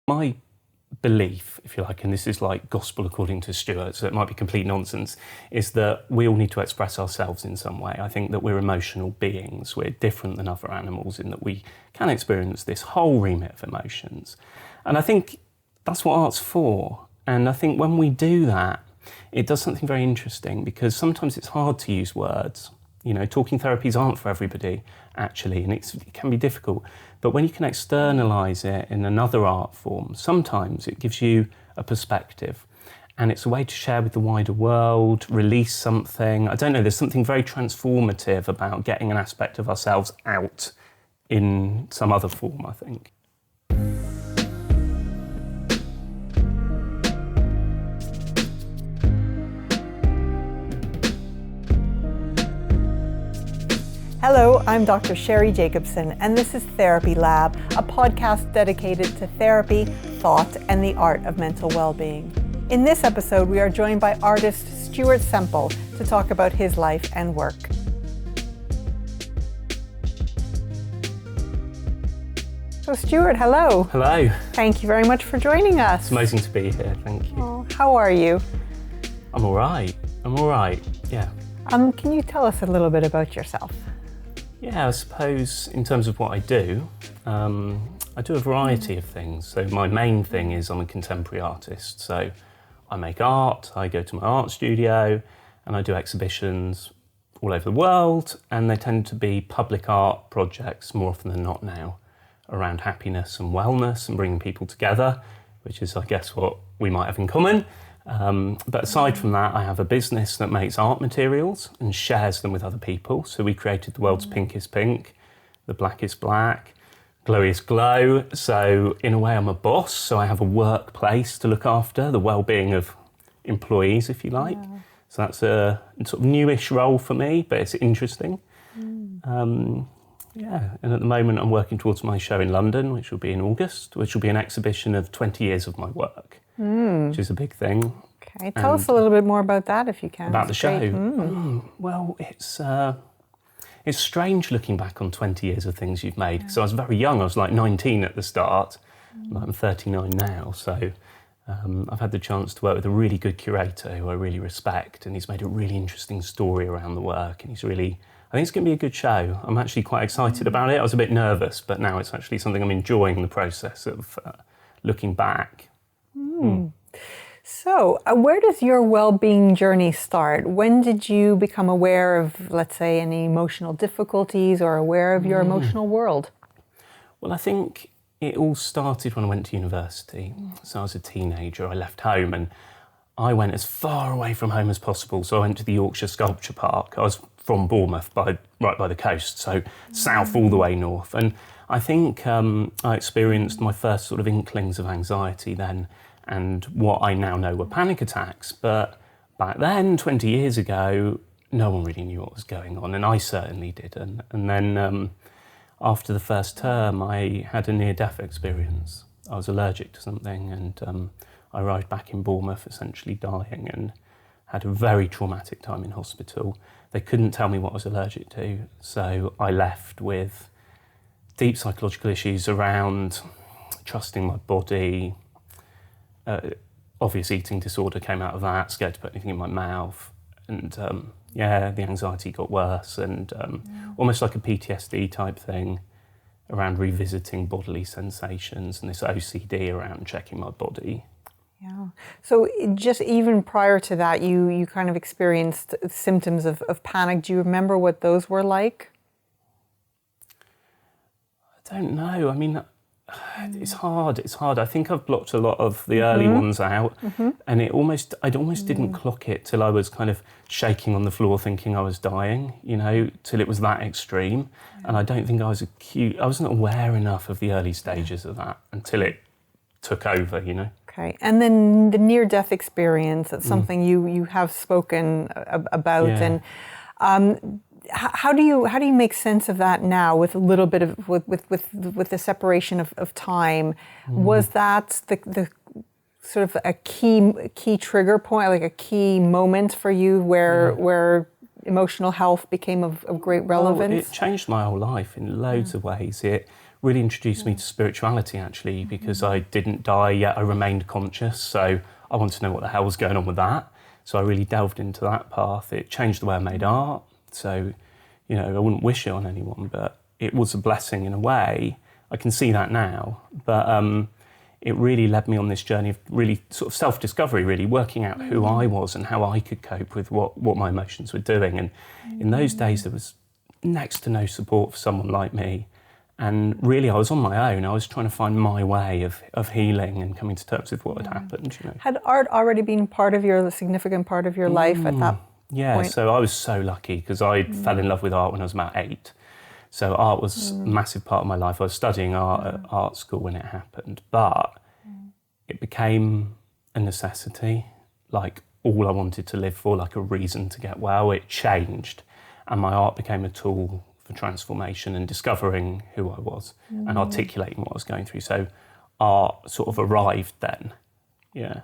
My belief, if you like, and this is like gospel according to Stuart, so it might be complete nonsense, is that we all need to express ourselves in some way. I think that we're emotional beings. We're different than other animals in that we can experience this whole remit of emotions. And I think that's what art's for. And I think when we do that, it does something very interesting, because sometimes it's hard to use words. You know, talking therapies aren't for everybody, actually, and it can be difficult. But when you can externalise it in another art form, sometimes it gives you a perspective. And it's a way to share with the wider world, release something. I don't know, there's something very transformative about getting an aspect of ourselves out in some other form, I think. Hello, I'm Dr. Sheri Jacobson, and this is THERAPYLAB, a podcast dedicated to therapy, thought, and the art of mental well-being. In this episode, we are joined by artist Stuart Semple to talk about his life and work. So Stuart, hello. Hello. Thank you very much for joining us. It's amazing to be here, thank you. Oh, how are you? I'm all right, yeah. Can you tell us a little bit about yourself? Yeah, I suppose in terms of what I do a variety of things. So my main thing is I'm a contemporary artist. So I make art, I go to my art studio, and I do exhibitions all over the world, and they tend to be public art projects more often than not now, around happiness and wellness and bringing people together, which is, I guess, what we might have in common. But aside from that, I have a business that makes art materials and shares them with other people. So we created the world's pinkest pink, the blackest black, glowiest glow. So in a way, I'm a boss. So I have a workplace to look after, the well-being of employees, if you like. Yeah. So that's a sort of newish role for me, but it's interesting. And at the moment, I'm working towards my show in London, which will be in August, which will be an exhibition of 20 years of my work. Which is a big thing. Okay, tell us a little bit more about that if you can. About the show? Well, it's strange looking back on 20 years of things you've made, because I was very young, I was like 19 at the start, I'm 39 now, so I've had the chance to work with a really good curator who I really respect, and he's made a really interesting story around the work, and I think it's going to be a good show. I'm actually quite excited about it. I was a bit nervous, but now it's actually something I'm enjoying the process of looking back. So, where does your well-being journey start? When did you become aware of, let's say, any emotional difficulties or aware of your emotional world? Well, I think it all started when I went to university. So I was a teenager, I left home and I went as far away from home as possible. So I went to the Yorkshire Sculpture Park. I was from Bournemouth, right by the coast, so south all the way north. And I think I experienced my first sort of inklings of anxiety then, and what I now know were panic attacks. But back then, 20 years ago, no one really knew what was going on, and I certainly didn't. And then after the first term, I had a near-death experience. I was allergic to something, and I arrived back in Bournemouth essentially dying, and had a very traumatic time in hospital. They couldn't tell me what I was allergic to, so I left with deep psychological issues around trusting my body. Obvious eating disorder came out of that, scared to put anything in my mouth. And the anxiety got worse, and almost like a PTSD type thing around revisiting bodily sensations, and this OCD around checking my body. Yeah. So just even prior to that, you kind of experienced symptoms of panic. Do you remember what those were like? I don't know. I mean, it's hard. I think I've blocked a lot of the early ones out, and I almost didn't clock it till I was kind of shaking on the floor thinking I was dying, till it was that extreme. Yeah. And I don't think I wasn't aware enough of the early stages of that until it took over, Okay, and then the near-death experience, that's something you have spoken about, and how do you make sense of that now with a little bit of with the separation of time? Was that the sort of a key trigger point, like a key moment for you where emotional health became of great relevance? Well, it changed my whole life in loads of ways. It really introduced me to spirituality, actually, because I didn't die yet, I remained conscious, so I wanted to know what the hell was going on with that. So I really delved into that path. It changed the way I made art. So, you know, I wouldn't wish it on anyone, but it was a blessing in a way. I can see that now. But it really led me on this journey of really sort of self-discovery, really working out who I was and how I could cope with what my emotions were doing. And in those days, there was next to no support for someone like me. And really, I was on my own. I was trying to find my way of healing and coming to terms with what had happened. You know. Had art already been a significant part of your life at that point? So I was so lucky because I fell in love with art when I was about 8. So art was a massive part of my life. I was studying art at art school when it happened, but it became a necessity, like all I wanted to live for, like a reason to get well. It changed, and my art became a tool for transformation and discovering who I was and articulating what I was going through. So art sort of arrived then, yeah.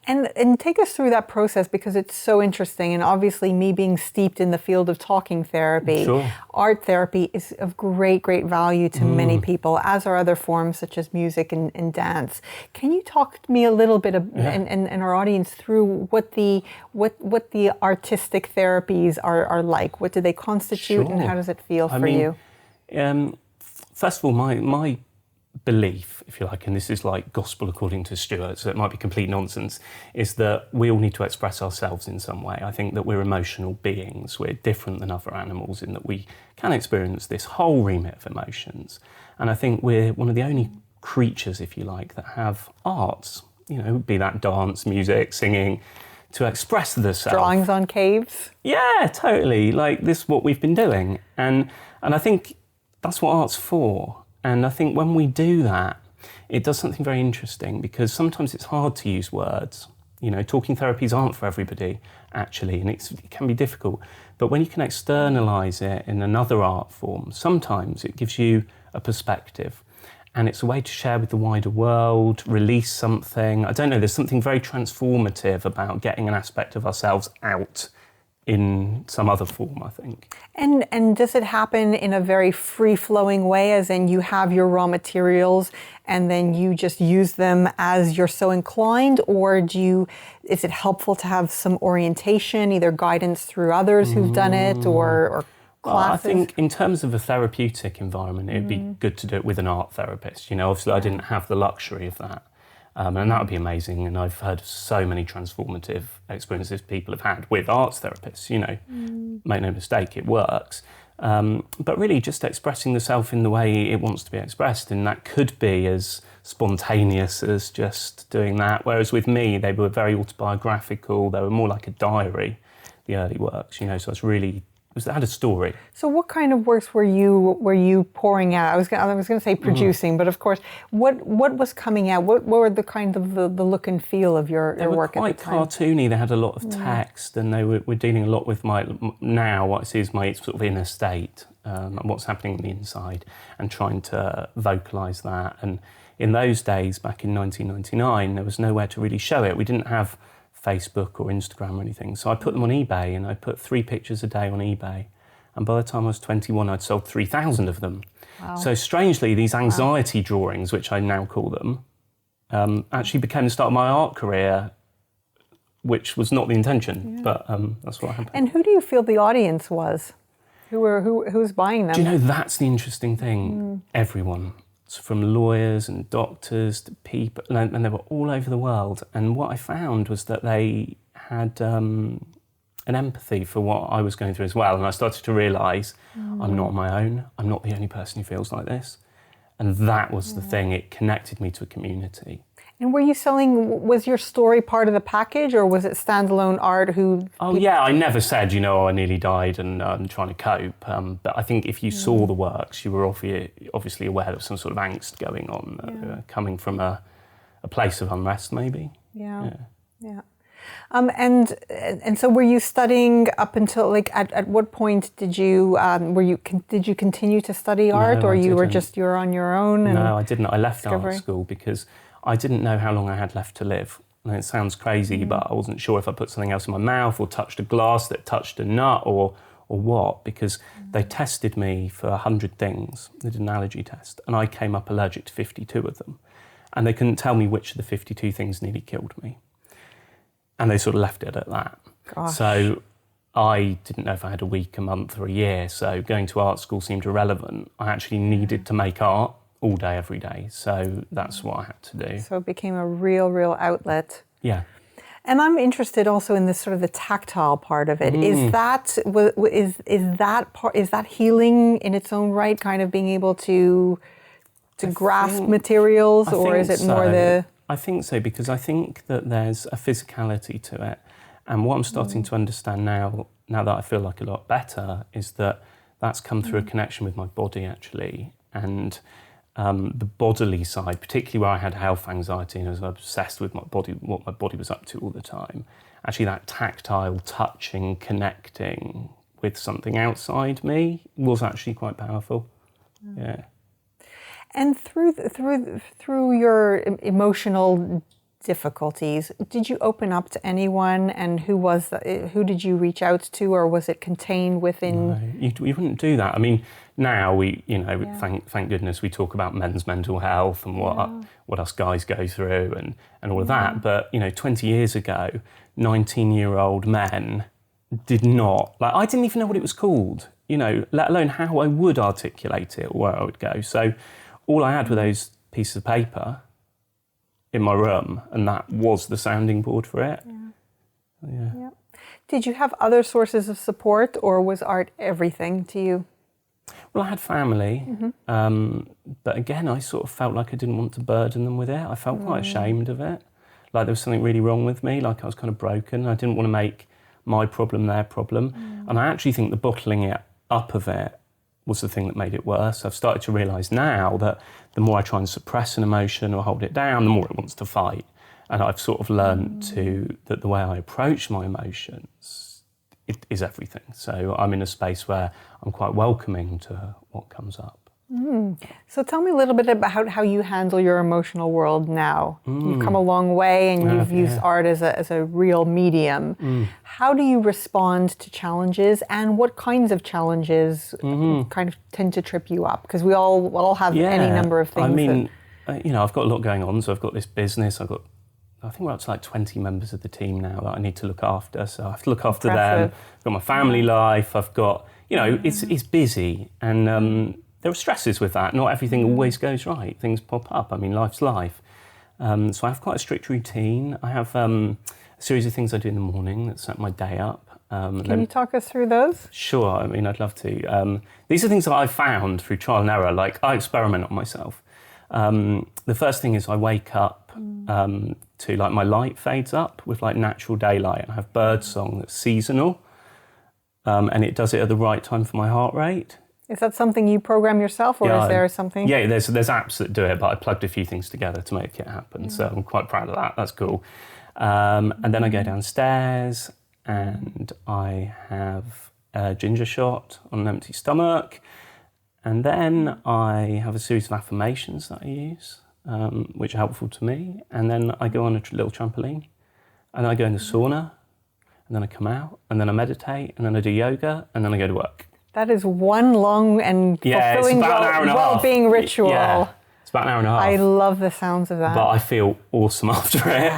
And take us through that process, because it's so interesting. And obviously, me being steeped in the field of talking therapy, art therapy is of great value to many people, as are other forms such as music and dance. Can you talk to me a little bit and our audience through what the artistic therapies are like? What do they constitute, and how does it feel for you? First of all, my belief, if you like, and this is like gospel according to Stuart, so it might be complete nonsense, is that we all need to express ourselves in some way. I think that we're emotional beings. We're different than other animals in that we can experience this whole remit of emotions. And I think we're one of the only creatures, if you like, that have arts, you know, be that dance, music, singing, to express the self. Drawings on caves? Yeah, totally. Like this, what we've been doing. And I think that's what art's for. And I think when we do that, it does something very interesting, because sometimes it's hard to use words. You know, talking therapies aren't for everybody, actually, and it can be difficult. But when you can externalise it in another art form, sometimes it gives you a perspective. And it's a way to share with the wider world, release something. I don't know, there's something very transformative about getting an aspect of ourselves out in some other form, I think. And does it happen in a very free-flowing way, as in you have your raw materials and then you just use them as you're so inclined, or is it helpful to have some orientation, either guidance through others who've done it or classes? Well, I think in terms of a therapeutic environment, it'd be good to do it with an art therapist. You know, obviously I didn't have the luxury of that. And that would be amazing. And I've heard of so many transformative experiences people have had with arts therapists, you know, make no mistake, it works. But really just expressing the self in the way it wants to be expressed. And that could be as spontaneous as just doing that. Whereas with me, they were very autobiographical. They were more like a diary, the early works, you know, so it had a story. So what kind of works were you pouring out? I was going to say producing, but of course, what was coming out? What were the kind of the look and feel of your work at the time? They were quite cartoony. They had a lot of text, and they were dealing a lot with now what I see as my sort of inner state, and what's happening on the inside, and trying to vocalise that. And in those days, back in 1999, there was nowhere to really show it. We didn't have Facebook or Instagram or anything. So I put them on eBay, and I put 3 pictures a day on eBay. And by the time I was 21, I'd sold 3,000 of them. Wow. So strangely, these anxiety drawings, which I now call them, actually became the start of my art career, which was not the intention, but that's what happened. And who do you feel the audience was? Who's buying them? Do you know, that's the interesting thing. Everyone. From lawyers and doctors to people, and they were all over the world. And what I found was that they had an empathy for what I was going through as well. And I started to realise I'm not on my own. I'm not the only person who feels like this. And that was the thing. It connected me to a community. And were you selling, was your story part of the package, or was it standalone art yeah, I never said, you know, I nearly died and I'm trying to cope. But I think if you saw the works, you were obviously aware of some sort of angst going on, coming from a place of unrest, maybe. Yeah. And so were you studying up until, like, at what point did you continue to study art, or you were on your own? No, I didn't. I left art school because I didn't know how long I had left to live. And it sounds crazy, but I wasn't sure if I put something else in my mouth or touched a glass that touched a nut or or what, because they tested me for 100 things. They did an allergy test, and I came up allergic to 52 of them. And they couldn't tell me which of the 52 things nearly killed me. And they sort of left it at that. Gosh. So I didn't know if I had a week, a month, or a year. So going to art school seemed irrelevant. I actually needed to make art all day, every day. So that's what I had to do. So it became a real outlet. Yeah. And I'm interested also in this sort of the tactile part of it. Is that healing in its own right, kind of being able to grasp materials, or is it more the... I think so, because I think that there's a physicality to it. And what I'm starting to understand now that I feel like a lot better, is that that's come through a connection with my body, actually. And the bodily side, particularly where I had health anxiety and I was obsessed with my body, what my body was up to all the time. Actually, that tactile, touching, connecting with something outside me was actually quite powerful. Yeah. And through your emotional difficulties, did you open up to anyone? And who did you reach out to, or was it contained within? No, you wouldn't do that. I mean, now thank goodness we talk about men's mental health and what us guys go through and all of that. But 20 years ago, 19-year-old men did not, I didn't even know what it was called. Let alone how I would articulate it or where I would go. So all I had were those pieces of paper in my room, and that was the sounding board for it. Yeah. Did you have other sources of support, or was art everything to you? Well, I had family, but again, I sort of felt like I didn't want to burden them with it. I felt quite ashamed of it, like there was something really wrong with me, like I was kind of broken. I didn't want to make my problem their problem, and I actually think the bottling it up of it was the thing that made it worse. I've started to realise now that the more I try and suppress an emotion or hold it down, the more it wants to fight. And I've sort of learned that the way I approach my emotions, it is everything. So I'm in a space where I'm quite welcoming to what comes up. So tell me a little bit about how you handle your emotional world now. You've come a long way, and you've used art as a real medium. How do you respond to challenges, and what kinds of challenges kind of tend to trip you up? Because we all have any number of things. I mean, I've got a lot going on. So I've got this business. I think we're up to 20 members of the team now that I need to look after. So I have to look after them. I've got my family life. I've got, it's busy, and there are stresses with that. Not everything always goes right. Things pop up. I mean, life's life. So I have quite a strict routine. I have a series of things I do in the morning that set my day up. Can you talk us through those? Sure. I mean, I'd love to. These are things that I've found through trial and error. Like, I experiment on myself. The first thing is I wake up to my light fades up with natural daylight. I have bird song that's seasonal, and it does it at the right time for my heart rate. Is that something you program yourself, or is there something? Yeah, there's apps that do it, but I plugged a few things together to make it happen. So I'm quite proud of that. That's cool. And then I go downstairs and I have a ginger shot on an empty stomach. And then I have a series of affirmations that I use, which are helpful to me. And then I go on a little trampoline, and I go in the sauna, and then I come out, and then I meditate, and then I do yoga, and then I go to work. That is one long and fulfilling well-being ritual. Yeah, it's about an hour and a half. I love the sounds of that. But I feel awesome after it.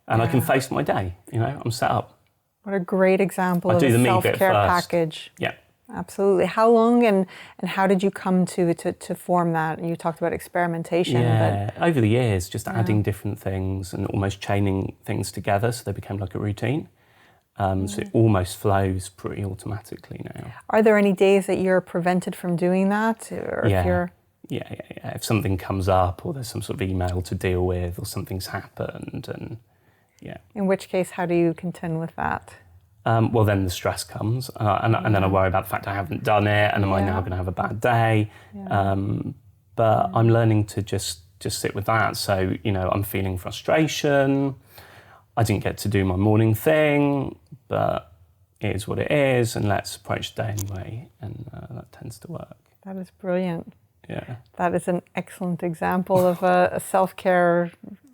And I can face my day, I'm set up. What a great example of a self-care package. Yeah. Absolutely. How long and how did you come to form that? You talked about experimentation. Yeah, over the years, just adding different things and almost chaining things together so they became like a routine. So it almost flows pretty automatically now. Are there any days that you're prevented from doing that? Or Yeah. If something comes up or there's some sort of email to deal with or something's happened, and In which case, how do you contend with that? Well, then the stress comes, and then I worry about the fact I haven't done it, and am I now going to have a bad day? But I'm learning to just sit with that. So, I'm feeling frustration. I didn't get to do my morning thing, but it is what it is, and let's approach the day anyway, and that tends to work. That is brilliant. Yeah. That is an excellent example of a self-care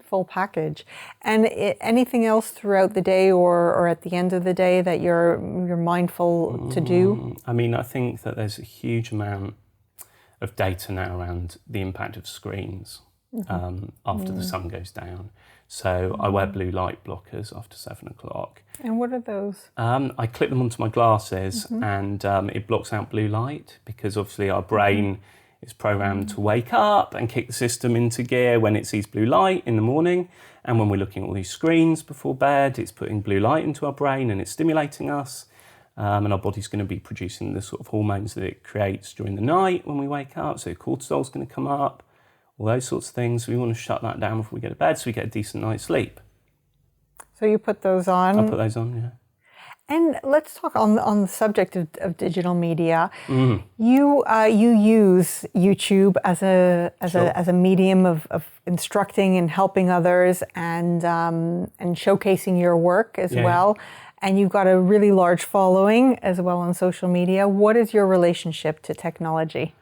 full package. And anything else throughout the day or at the end of the day that you're mindful to do? I mean, I think that there's a huge amount of data now around the impact of screens after the sun goes down. So I wear blue light blockers after 7 o'clock. And what are those? I clip them onto my glasses and it blocks out blue light, because obviously our brain is programmed to wake up and kick the system into gear when it sees blue light in the morning. And when we're looking at all these screens before bed, it's putting blue light into our brain and it's stimulating us. And our body's going to be producing the sort of hormones that it creates during the night when we wake up. So cortisol's going to come up, all those sorts of things. We want to shut that down before we go to bed so we get a decent night's sleep. So you put those on? I put those on, yeah. And let's talk on the subject of digital media. You use YouTube as a medium of instructing and helping others and showcasing your work as well. And you've got a really large following as well on social media. What is your relationship to technology?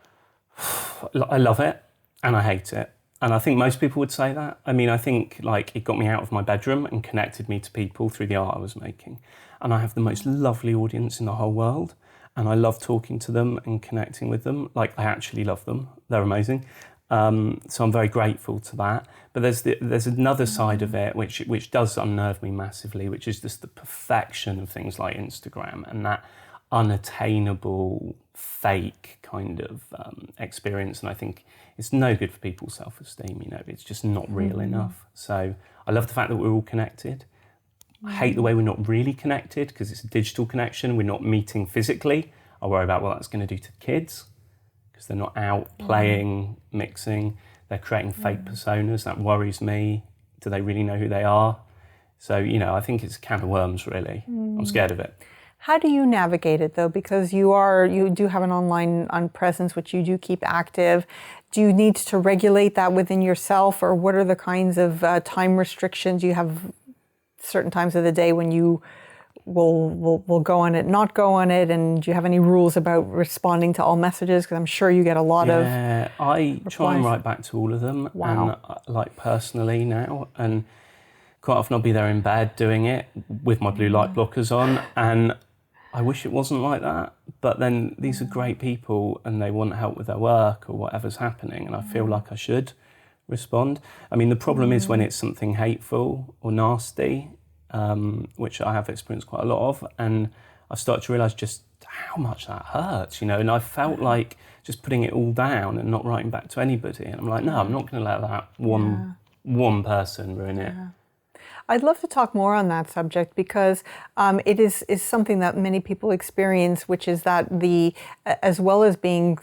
I love it and I hate it. And I think most people would say that. I mean, I think like it got me out of my bedroom and connected me to people through the art I was making. And I have the most lovely audience in the whole world. And I love talking to them and connecting with them. Like, I actually love them. They're amazing. So I'm very grateful to that. But there's another side of it which does unnerve me massively, which is just the perfection of things like Instagram and that unattainable, fake kind of experience. And I think it's no good for people's self-esteem, you know, it's just not real enough. So I love the fact that we're all connected. I hate the way we're not really connected because it's a digital connection. We're not meeting physically. I worry about what that's going to do to the kids because they're not out playing, mixing. They're creating fake personas. That worries me. Do they really know who they are? So, you know, I think it's a can of worms, really. I'm scared of it. How do you navigate it, though? Because you do have an online presence, which you do keep active. Do you need to regulate that within yourself, or what are the kinds of time restrictions you have? Certain times of the day when you will go on it, not go on it, and do you have any rules about responding to all messages? Because I'm sure you get a lot of I try and write back to all of them. Wow. And like personally now, and quite often I'll be there in bed doing it with my blue light blockers on, and I wish it wasn't like that. But then these are great people and they want help with their work or whatever's happening, and I feel like I should respond. I mean, the problem is when it's something hateful or nasty, which I have experienced quite a lot of, and I started to realise just how much that hurts, you know, and I felt like just putting it all down and not writing back to anybody, and I'm like, no, I'm not going to let that one person ruin it. I'd love to talk more on that subject because it is something that many people experience, which is that as well as being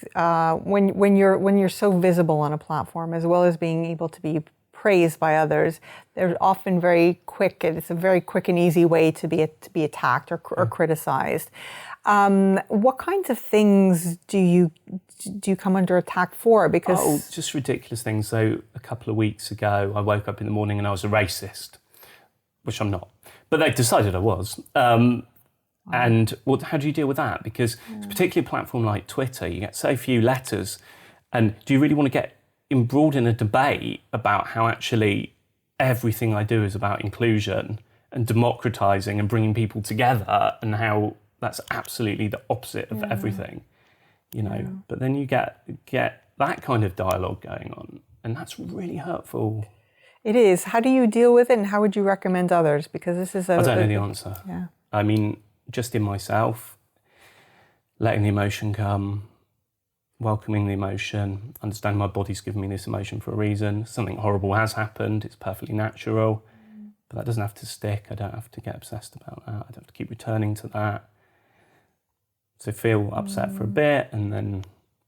when you're so visible on a platform, as well as being able to be praised by others, they're often very quick. It's a very quick and easy way to be attacked or criticized. What kinds of things do you come under attack for? Because just ridiculous things. So a couple of weeks ago, I woke up in the morning and I was a racist. Which I'm not, but they decided I was. And how do you deal with that? Because it's particularly a platform like Twitter, you get so few letters. And do you really want to get embroiled in a debate about how actually everything I do is about inclusion and democratizing and bringing people together, and how that's absolutely the opposite of everything, you know? But then you get that kind of dialogue going on, and that's really hurtful. It is. How do you deal with it, and how would you recommend others? Because this is I don't know the answer. Yeah. I mean, just in myself, letting the emotion come, welcoming the emotion, understanding my body's giving me this emotion for a reason. Something horrible has happened. It's perfectly natural, but that doesn't have to stick. I don't have to get obsessed about that. I don't have to keep returning to that. So feel upset for a bit, and then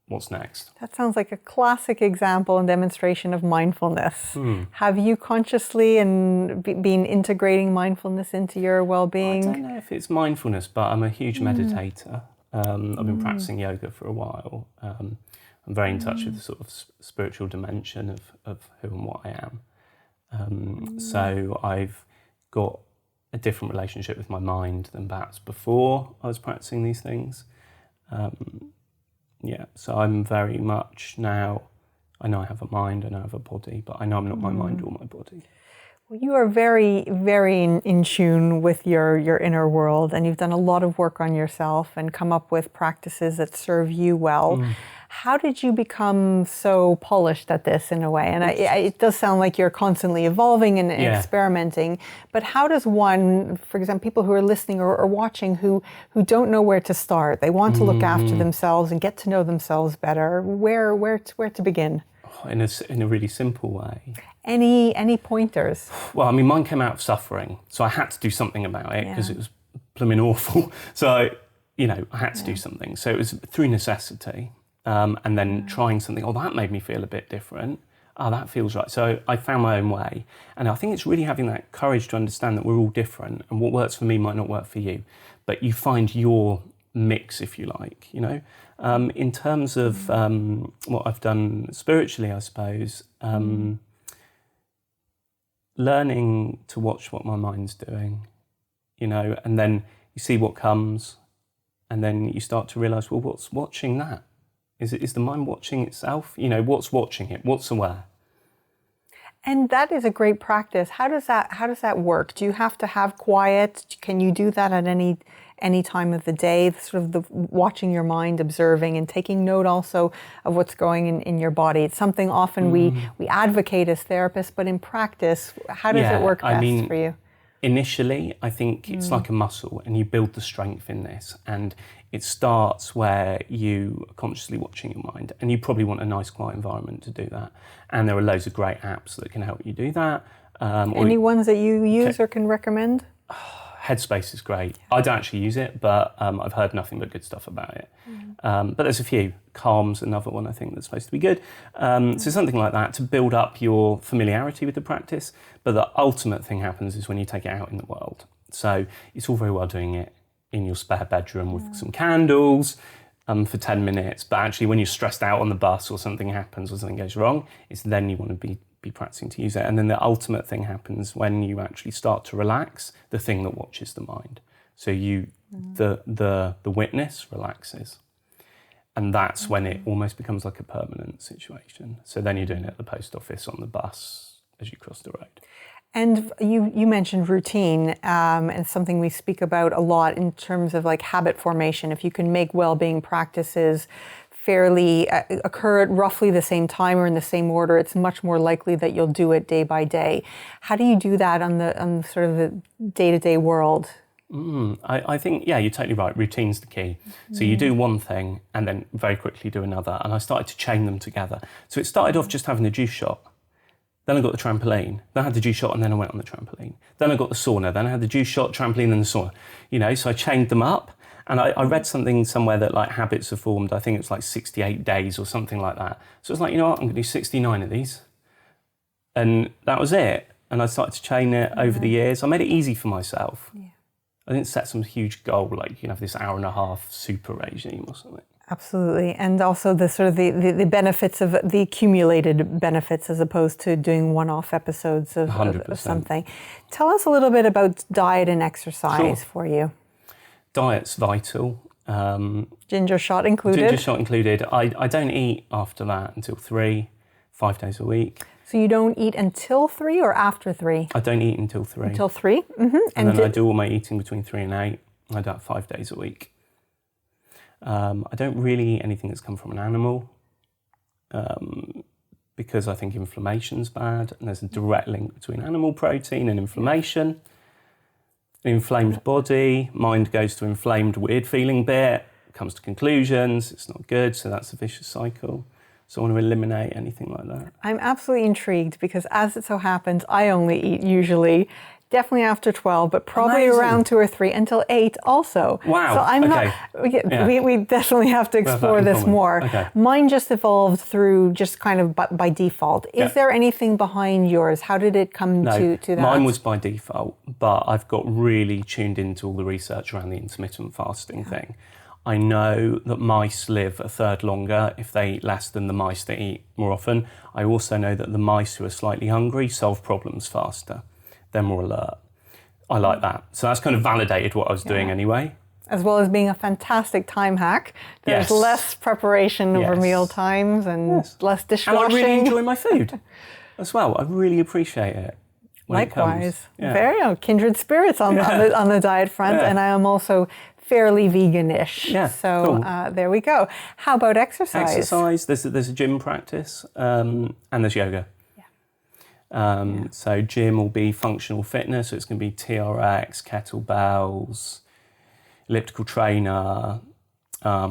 what's next? That sounds like a classic example and demonstration of mindfulness. Have you consciously been integrating mindfulness into your well-being? I don't know if it's mindfulness, but I'm a huge meditator. I've been practicing yoga for a while. I'm very in touch with the sort of spiritual dimension of who and what I am. So I've got a different relationship with my mind than perhaps before I was practicing these things. So I'm very much now I know I have a mind, I know I have a body, but I know I'm not my mind or my body. Well, you are very, very in tune with your inner world, and you've done a lot of work on yourself and come up with practices that serve you well. How did you become so polished at this in a way? And it does sound like you're constantly evolving and experimenting, but how does one, for example, people who are listening or watching who don't know where to start, they want to look after themselves and get to know themselves better, where to begin? In a really simple way. Any pointers? Well, I mean, mine came out of suffering, so I had to do something about it because it was blooming awful. So, I had to do something. So it was through necessity, and then trying something. Oh, that made me feel a bit different. Oh, that feels right. So I found my own way. And I think it's really having that courage to understand that we're all different, and what works for me might not work for you. But you find your mix, if you like, In terms of what I've done spiritually, I suppose, learning to watch what my mind's doing, and then you see what comes, and then you start to realise, well, what's watching that? Is the mind watching itself? What's watching it? What's aware? And that is a great practice. How does that work? Do you have to have quiet? Can you do that at any time of the day? Sort of the watching your mind, observing, and taking note also of what's going in your body. It's something often we advocate as therapists, but in practice, how does it work best for you? Initially, I think it's like a muscle, and you build the strength in this. And it starts where you are consciously watching your mind, and you probably want a nice, quiet environment to do that. And there are loads of great apps that can help you do that. Any ones that you use or can recommend? Headspace is great. I don't actually use it, but I've heard nothing but good stuff about it. But there's a few. Calm's another one I think that's supposed to be good. So something like that to build up your familiarity with the practice. But the ultimate thing happens is when you take it out in the world. So it's all very well doing it in your spare bedroom with some candles for 10 minutes. But actually when you're stressed out on the bus or something happens or something goes wrong, it's then you want to be practicing to use it. And then the ultimate thing happens when you actually start to relax the thing that watches the mind. So the witness relaxes. And that's when it almost becomes like a permanent situation. So then you're doing it at the post office, on the bus, as you cross the road. And you mentioned routine, and something we speak about a lot in terms of like habit formation. If you can make well-being practices fairly occur at roughly the same time or in the same order, it's much more likely that you'll do it day by day. How do you do that on the sort of the day-to-day world? I think, you're totally right. Routine's the key. So you do one thing and then very quickly do another. And I started to chain them together. So it started off just having a juice shot. Then I got the trampoline. Then I had the juice shot and then I went on the trampoline. Then I got the sauna. Then I had the juice shot, trampoline and the sauna. So I chained them up. And I read something somewhere that like habits are formed, I think it's like 68 days or something like that. So it's like, you know what, I'm going to do 69 of these. And that was it. And I started to chain it over the years. I made it easy for myself. Yeah. I didn't set some huge goal, like you can have this hour and a half super regime or something. Absolutely. And also the sort of the benefits of the accumulated benefits as opposed to doing one-off episodes of something. Tell us a little bit about diet and exercise for you. Diet's vital. Ginger shot included? Ginger shot included. I don't eat after that until 3, 5 days a week. So you don't eat until 3 or after 3? I don't eat until 3. Until 3? Mm-hmm. And then I do all my eating between 3 and 8. I do that 5 days a week. I don't really eat anything that's come from an animal because I think inflammation's bad, and there's a direct link between animal protein and inflammation. An inflamed body, mind goes to inflamed, weird feeling bit, comes to conclusions, it's not good, so that's a vicious cycle. So I want to eliminate anything like that. I'm absolutely intrigued because as it so happens, I only eat usually definitely after 12, but probably around 2 or 3 until 8 also. Wow. So I'm not, we definitely have to explore this more. Okay. Mine just evolved through just kind of by default. Is there anything behind yours? How did it come to that? Mine was by default, but I've got really tuned into all the research around the intermittent fasting thing. I know that mice live a third longer if they eat less than the mice that eat more often. I also know that the mice who are slightly hungry solve problems faster. They're more alert. I like that. So that's kind of validated what I was doing anyway. As well as being a fantastic time hack. There's less preparation over meal times and less dishwashing. And I really enjoy my food as well. I really appreciate it. Likewise. Very kindred spirits on the diet front. And I am also fairly veganish. Yeah, so there we go. How about exercise? Exercise, there's a gym practice and there's yoga. So gym will be functional fitness, so it's going to be TRX, kettlebells, elliptical trainer. I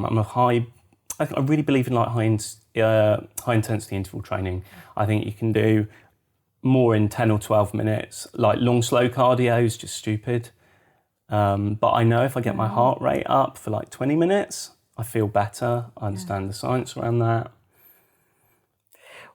really believe in like high intensity interval training. I think you can do more in 10 or 12 minutes. Like long slow cardio is just stupid. But I know if I get my heart rate up for like 20 minutes, I feel better. I understand the science around that.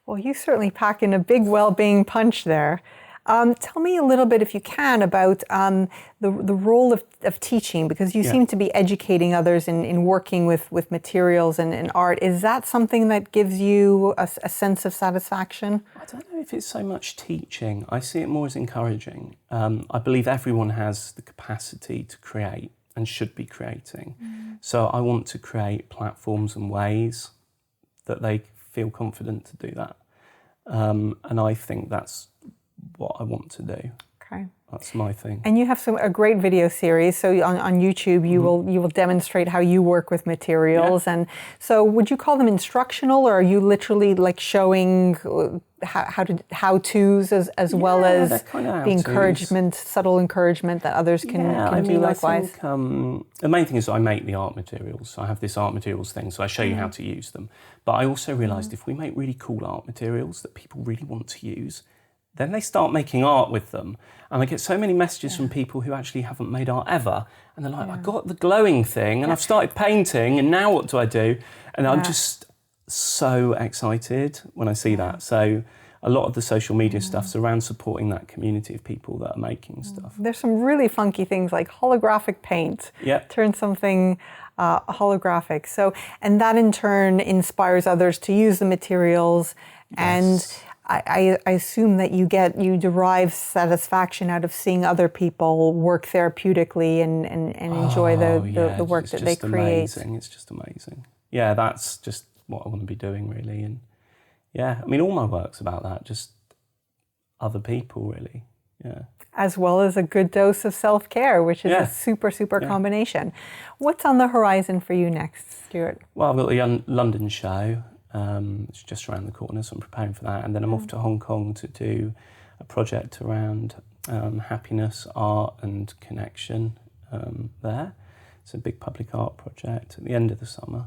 Well, you certainly pack in a big well-being punch there. Tell me a little bit, if you can, about the role of teaching, because you seem to be educating others in working with materials and art. Is that something that gives you a sense of satisfaction? I don't know if it's so much teaching. I see it more as encouraging. I believe everyone has the capacity to create and should be creating. So I want to create platforms and ways that they feel confident to do that. And I think that's what I want to do. Okay. That's my thing. And you have a great video series. So on YouTube, you will demonstrate how you work with materials. And so would you call them instructional, or are you literally like showing how-tos as well as the encouragement, subtle encouragement that others can do likewise? I think, the main thing is I make the art materials. So I have this art materials thing, so I show you how to use them. But I also realised if we make really cool art materials that people really want to use, then they start making art with them. And I get so many messages from people who actually haven't made art ever. And they're like, I got the glowing thing and I've started painting, and now what do I do? And I'm just so excited when I see that. So a lot of the social media stuff's around supporting that community of people that are making stuff. There's some really funky things like holographic paint. Turn something holographic. So, and that in turn inspires others to use the materials. And I assume that you derive satisfaction out of seeing other people work therapeutically and enjoy the work that they create. Amazing. It's just amazing. Yeah, that's just what I want to be doing, really. And I mean, all my work's about that, just other people, really. Yeah. As well as a good dose of self-care, which is a super combination. What's on the horizon for you next, Stuart? Well, I've got the London show. It's just around the corner, so I'm preparing for that. And then I'm off to Hong Kong to do a project around happiness, art and connection there. It's a big public art project at the end of the summer.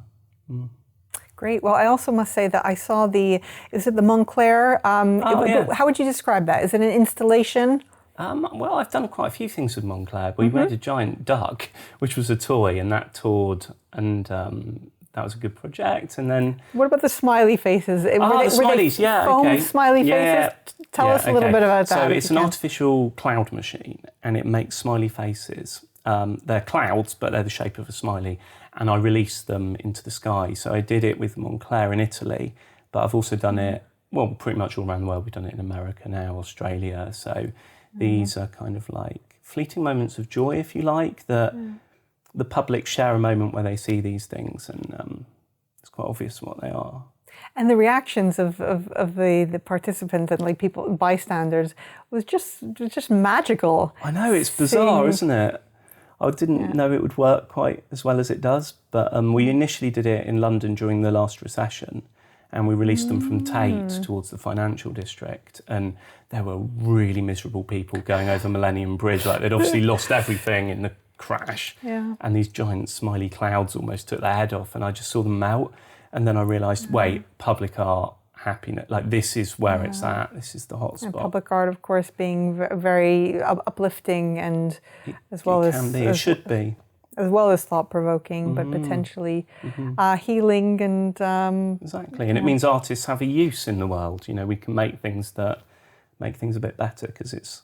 Great. Well, I also must say that I saw is it the Montclair? How would you describe that? Is it an installation? Well, I've done quite a few things with Montclair. We made a giant duck, which was a toy, and that toured, and that was a good project. And then, what about the smiley faces? The smileys, foam smiley faces? Tell us a little bit about that. So it's an artificial cloud machine, and it makes smiley faces. They're clouds, but they're the shape of a smiley. And I released them into the sky. So I did it with Montclair in Italy, but I've also done it, well, pretty much all around the world. We've done it in America now, Australia. So these are kind of like fleeting moments of joy, if you like, that the public share a moment where they see these things, and it's quite obvious what they are. And the reactions of the participants and like people, bystanders, was just magical. I know, it's bizarre, isn't it? I didn't know it would work quite as well as it does, but we initially did it in London during the last recession, and we released them from Tate towards the financial district, and there were really miserable people going over Millennium Bridge, like they'd obviously lost everything in the crash, and these giant smiley clouds almost took their head off, and I just saw them melt, and then I realised, wait, public art, happiness, like this is where it's at, this is the hot spot. And public art, of course, being very uplifting, and it should be. As well as thought-provoking, but potentially healing and... Exactly, and it means artists have a use in the world. You know, we can make things that make things a bit better, because it's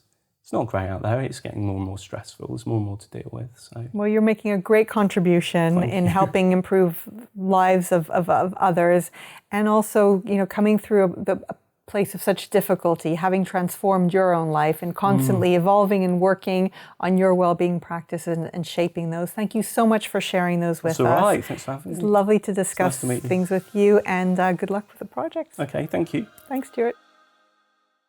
not great out there. It's getting more and more stressful. There's more and more to deal with. So, well, you're making a great contribution in helping improve lives of others, and also, you know, coming through a place of such difficulty, having transformed your own life and constantly evolving and working on your well-being practices and shaping those. Thank you so much for sharing those with us. It's all right. Thanks for having me. It's lovely to discuss things with you, and good luck with the project. Okay, thank you. Thanks, Stuart.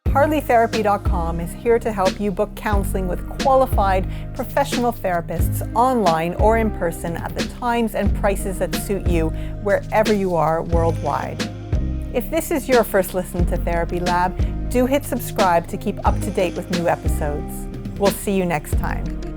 HarleyTherapy.com is here to help you book counselling with qualified professional therapists online or in person at the times and prices that suit you wherever you are worldwide. If this is your first listen to Therapy Lab, do hit subscribe to keep up to date with new episodes. We'll see you next time.